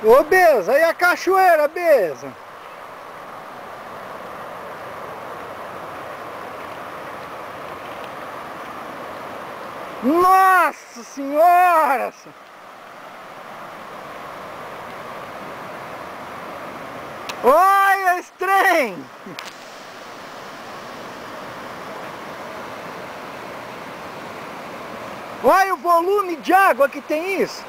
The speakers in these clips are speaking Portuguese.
Ô, Beza, aí a cachoeira, Beza. Nossa senhora! Olha esse trem! Olha o volume de água que tem isso!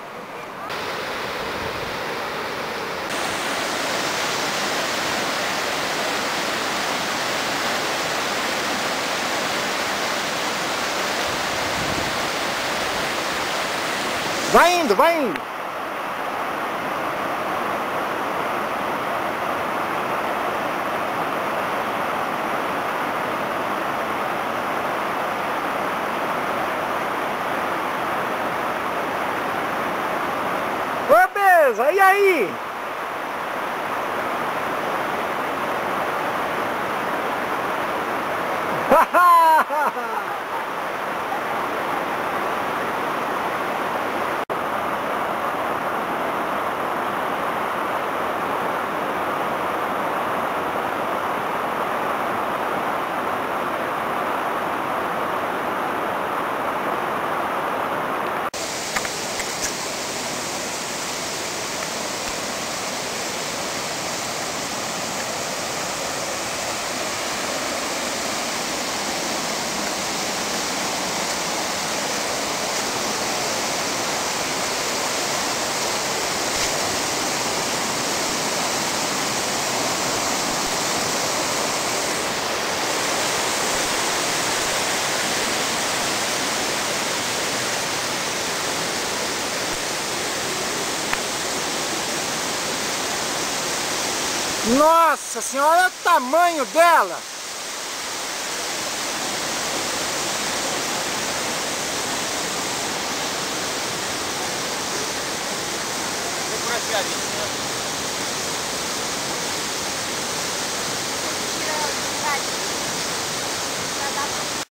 Vai indo, vai indo! Ô, Beza, e aí? Nossa senhora, olha o tamanho dela! Vem por aqui, ali.